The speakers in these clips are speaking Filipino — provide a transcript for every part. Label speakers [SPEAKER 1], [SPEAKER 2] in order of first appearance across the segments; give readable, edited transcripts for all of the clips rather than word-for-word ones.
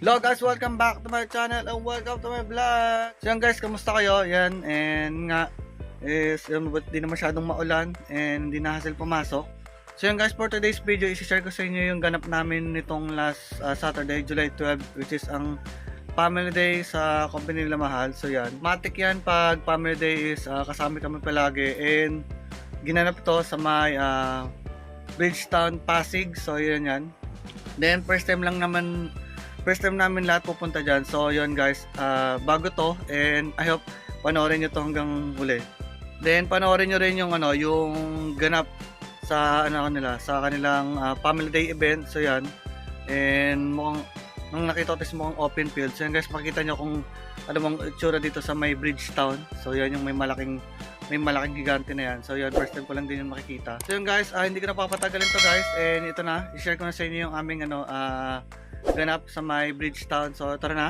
[SPEAKER 1] Hello guys, welcome back to my channel and welcome to my vlog. So yan guys, kamusta kayo? Yan, and nga is di na masyadong maulan and hindi na hassle pumasok. So yan guys, for today's video, isi-share ko sa inyo yung ganap namin nitong last Saturday, July 12, which is ang Family Day sa company nila Mahal. So yan, matik yan pag Family Day is kasama kami palagi, and ginanap to sa may Bridgetown, Pasig. So yan yan. Then first time namin lahat pupunta dyan. So yun guys, bago to, and I hope panoorin nyo to hanggang huli. Then panoorin nyo rin yung yung ganap sa sa kanilang Family Day event. So yan, and mukhang nung nakita ko mukhang open field. So yan guys, makikita nyo kung ano bang itsura dito sa may Bridgetown. So yan yung may malaking gigante na yan. So yan, first time ko lang din yung makikita. So yun guys, hindi ko na papatagalin to guys, and ito na, i-share ko na sa inyo yung aming ganap sa may Bridgetown. So tara na.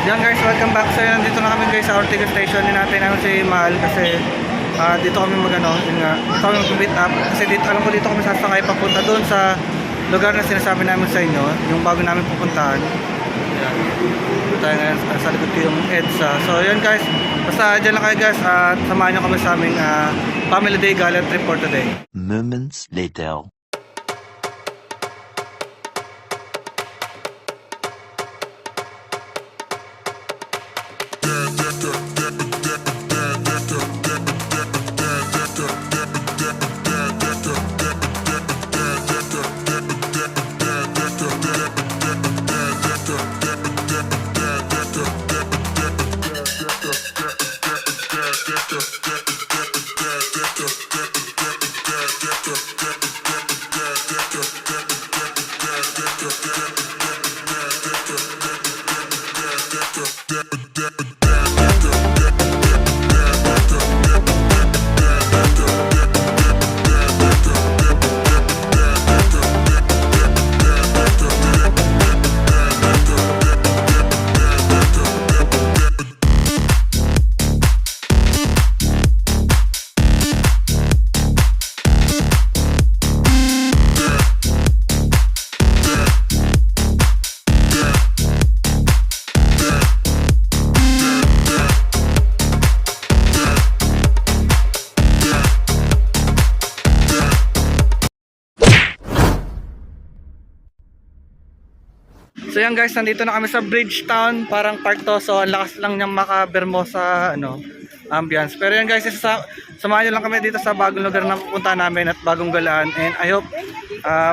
[SPEAKER 1] Yan guys, welcome back. So yan, dito na kami guys sa Ortigas Station. Hinatay namin si Mahal kasi dito kami dito kami mag-meet up. Kasi dito, alam ko dito kami sasakay papunta doon sa lugar na sinasabi namin sa inyo, yung bago namin pupuntahan. Yan. Dito tayo ngayon sa likod ko yung EDSA. So yan guys, basta dyan lang kayo guys at samahan nyo kami sa aming Family Day Gala trip for today.
[SPEAKER 2] Moments later.
[SPEAKER 1] So yan guys, nandito na kami sa Bridgetown, parang park to, so ang lakas lang niyang makabermo sa ambience. Pero yan guys, samahan nyo lang kami dito sa bagong lugar na pupunta namin at bagong galaan, and I hope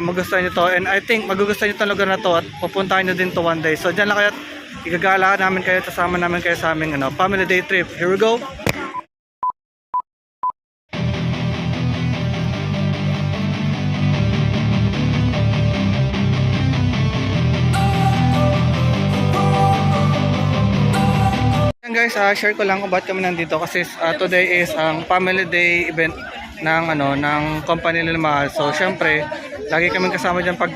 [SPEAKER 1] magustuhan nyo to, and I think magugustuhan nyo itong lugar na to at pupuntahan nyo din to one day. So dyan lang kayo at igagala namin kayo, kasama namin kayo sa aming Family Day trip. Here we go! Guys, share ko lang kung bakit kami nandito kasi today is ang Family Day event ng company nila Mahal. So syempre, lagi kami kasama diyan pag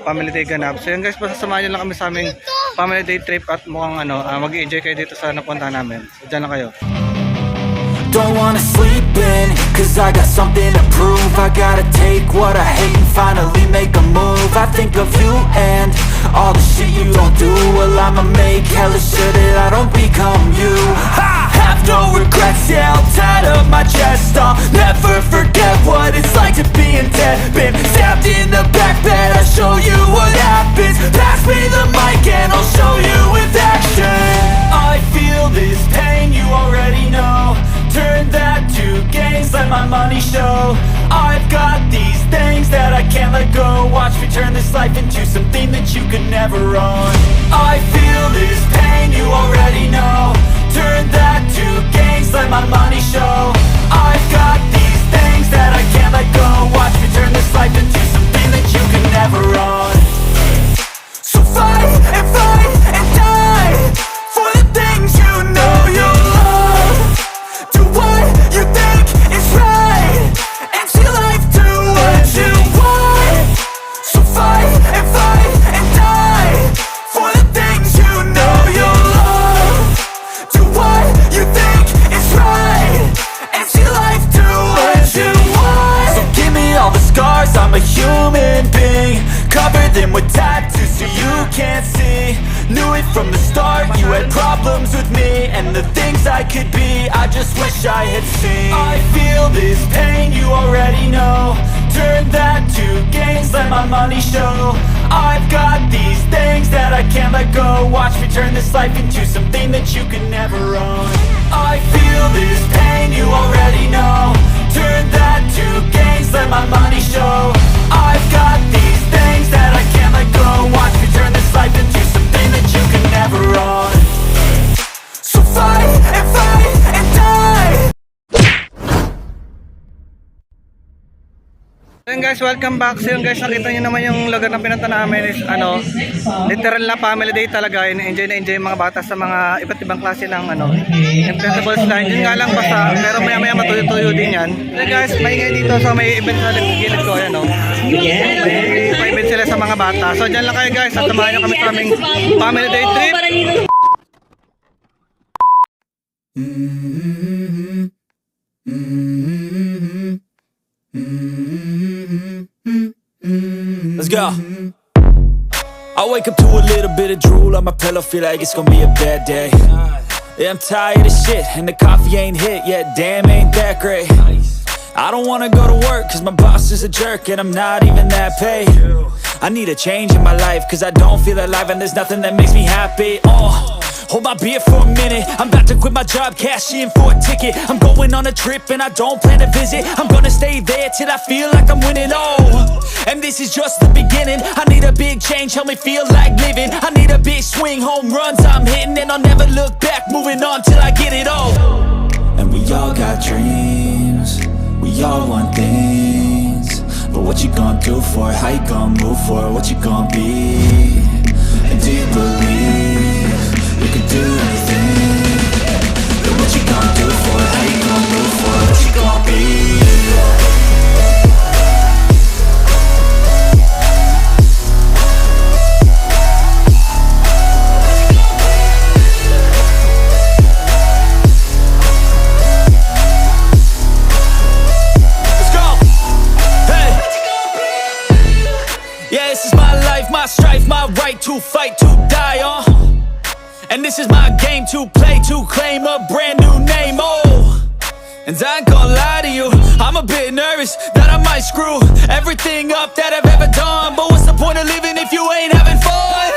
[SPEAKER 1] Family Day ganap. So yan guys, basta samahan niyo lang kami sa aming Family Day trip at mukhang mag-enjoy kayo dito sa napuntahan namin. So diyan lang kayo.
[SPEAKER 3] Don't wanna sleep in, cause I got something to prove. I gotta take what I hate and finally make a move. I think of you and all the shit you don't do. Well, I'ma make hella sure that I don't become you. I have no turn this life into something that you could never own. I feel this pain, you already know. Turn that to gains, let my money show. I've got these things that I can't let go. Watch me turn this life into something that you could never own. So fight and die for the things you know you love. Do what you think is right and see life do what you want. So fight and die for the things you know you love. Do what you think is right and see life do what you want. So give me all the scars, I'm a human being. Cover them with tattoos so you can't see. Knew it from the start, you had problems with me and the things I could be, I just wish I had seen. I feel this pain, you already know. Turn that to gains, let my money show. I've got these things that I can't let go. Watch me turn this life into something that you can never own. I feel this pain, you already know. Turn that to gains, let my money show. I've got these things that I can't let go. Watch me turn this life into something that you can never own. So fight and die.
[SPEAKER 1] Ayun guys, welcome back. So yun guys, nakita nyo naman yung lugar na pinunta namin is literal na family day talaga. Enjoy na enjoy yung mga bata sa mga iba't ibang klase ng inflatable slide. Yun nga lang basta, pero maya maya matuyo-tuyo din yan. Ayun guys, maingay dito sa may event sa gilid ko. May pa-event sila sa mga bata. So dyan lang kayo guys, at samahan nyo kami sa aming family day trip.
[SPEAKER 3] Let's go. I wake up to a little bit of drool on my pillow, feel like it's gonna be a bad day. Yeah, I'm tired of shit, and the coffee ain't hit yet, damn ain't that great. I don't wanna go to work, cause my boss is a jerk, and I'm not even that paid. I need a change in my life, cause I don't feel alive, and there's nothing that makes me happy. Hold my beer for a minute, I'm about to quit my job, cash in for a ticket. I'm going on a trip and I don't plan to visit. I'm gonna stay there till I feel like I'm winning, and this is just the beginning. I need a big change, help me feel like living. I need a big swing, home runs I'm hitting, and I'll never look back, moving on till I get it all. And we all got dreams, we all want things, but what you gonna do for it? How you gonna move for it? What you gonna be? And do you believe you can do anything? But what you gonna do for it? How you gonna move for it? What you gonna be? Let's go! Hey! Yeah, this is my life, my strife, my right to fight, to die on. And this is my game to play, to claim a brand new name, And I ain't gonna lie to you, I'm a bit nervous that I might screw everything up that I've ever done. But what's the point of living if you ain't having fun?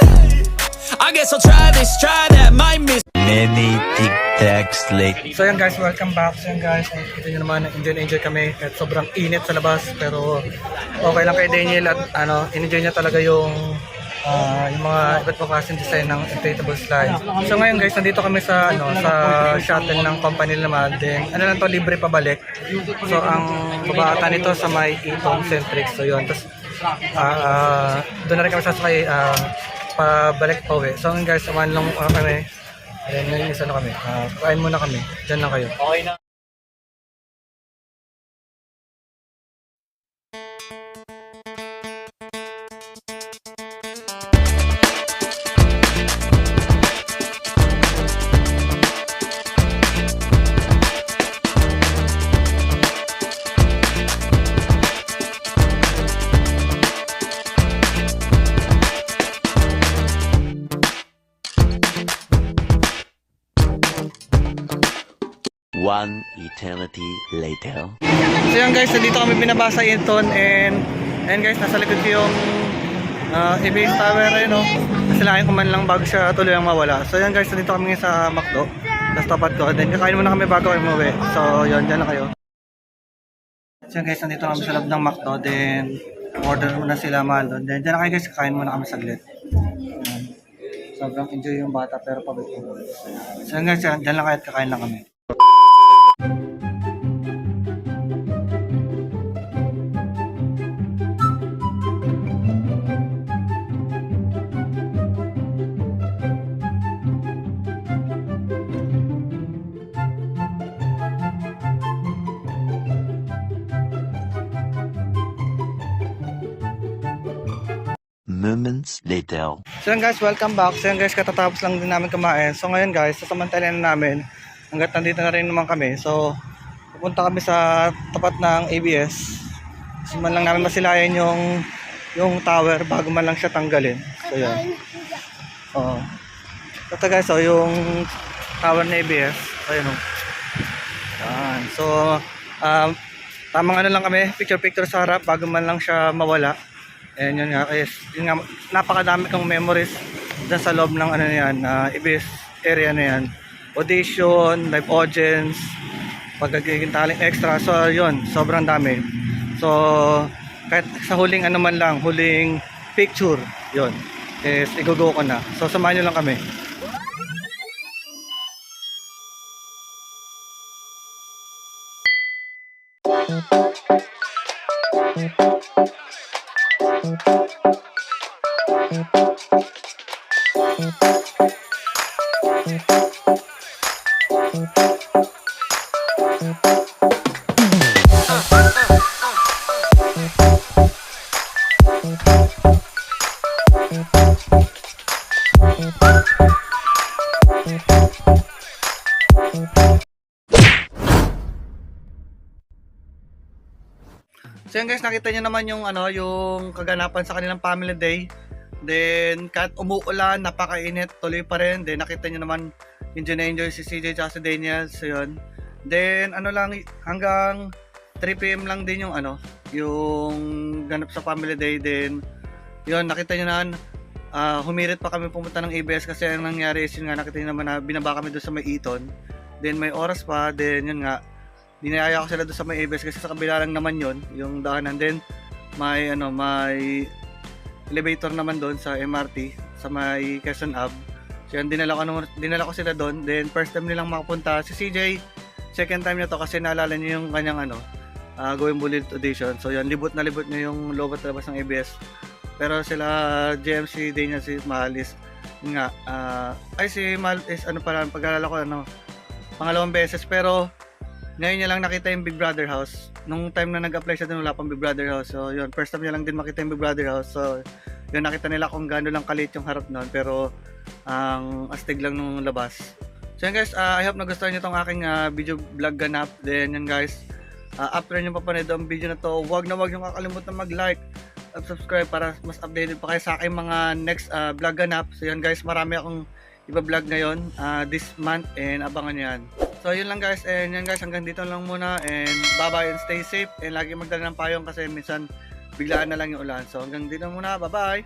[SPEAKER 3] I guess I'll try this, try that, might miss.
[SPEAKER 2] Many tic-tacs later.
[SPEAKER 1] So yan guys, welcome back. So yan guys, kita nyo naman, enjoy kami at sobrang init sa labas, pero okay lang kay Daniel at enjoy niya talaga yung mga iba't ibang klaseng design ng inflatable slide. So ngayon guys, nandito kami sa sa shuttle ng company naman. Then lang to, libre pabalik. So ang babata nito sa may Eton Centric. So yun, tapos doon na rin kami sasakay pabalik pa uwi. So ngayon guys, samahan lang kami. Then ngayon isa na kami. Kain muna kami. Diyan lang kayo. Okay na.
[SPEAKER 2] One eternity later.
[SPEAKER 1] So yan guys, dito kami binabasa Eton and guys, nasa likod ko yung EBS Tower kasi laking kuman lang bago siya tuloy ang mawala. So yan guys, dito kami sa McDo. Tapos tapat ko, then kakain muna kami bago kami umuwi. So yun, dyan lang kayo. So yan guys, nandito kami sa loob ng McDo. Then order muna sila mahal doon. Then, dyan na kayo guys, kakain muna kami saglit. Ayan. Sobrang enjoy yung bata pero pagod ko. So yun guys, dyan lang kayo at kakain lang kami.
[SPEAKER 2] Moments later.
[SPEAKER 1] So yun guys, welcome back. So yun guys, katatapos lang din namin kumain. So ngayon guys, sasamantalayan na namin hanggat nandito na rin naman kami. So pupunta kami sa tapat ng ABS. Kasi man lang namin masilayan yung tower bago man lang siya tanggalin. So yun. Oo. Ito guys, so yung tower ng ABS. So yun. Yan. So tamang ano lang kami, picture sa harap bago man lang siya mawala. And yun nga, yun nga, napakadami kong memories dyan sa loob ng ano na yan, ABS area na yan. Audition, live audience, pagkagiging taling extra. So yun, sobrang dami. So kahit sa huling ano man lang, huling picture, yun, is igugo ko na. So samahan nyo lang kami. So yun guys, nakita nyo naman yung ano, yung kaganapan sa kanilang family day. Then kahit umuulan, napakainit, tuloy pa rin. Then nakita nyo naman enjoy na enjoy si CJ at si Daniel. So yun. Then ano lang, hanggang 3 PM lang din yung ano, yung ganap sa family day. Then yun, nakita nyo naman, humirit pa kami pumunta ng ABS kasi ang nangyari is yun nga, nakita nyo naman na binaba kami doon sa may Eton. Then may oras pa, then yun nga, dinayaya ko sila doon sa may ABS kasi sa kabila lang naman yon yung daanan. Then may ano, may elevator naman doon sa MRT sa may Quezon Ave. So yan, dinala ko sila doon. Then first time nilang makapunta si CJ, second time niya to kasi naalala niya yung kanyang ano, Going Bullet audition. So yan, libot na libot niya yung loob at labas ng ABS. Pero sila JMC, Daniel, si Mahalis nga, ay si Mal is ano pala, pag-alala ko ano, pangalawang beses. Pero ngayon niya lang nakita yung Big Brother house. Nung time na nag-apply siya dun, wala pang Big Brother house. So yun, first time niya lang din makita yung Big Brother house. So yun, nakita nila kung gaano lang kalit yung harap nun, pero ang astig lang nung labas. So yun guys, I hope nagustuhan nyo tong aking video vlog ganap. Then yun guys, after nyo papanood ang video na to, wag nyo kakalimutan mag-like at subscribe para mas updated pa kayo sa aking mga next vlog ganap. So yun guys, marami akong iba-vlog ngayon this month and abangan nyo yan. So yun lang guys, and yan guys, hanggang dito lang muna, and bye bye and stay safe, and lagi magdala ng payong kasi minsan biglaan na lang yung ulan. So hanggang dito muna, bye bye.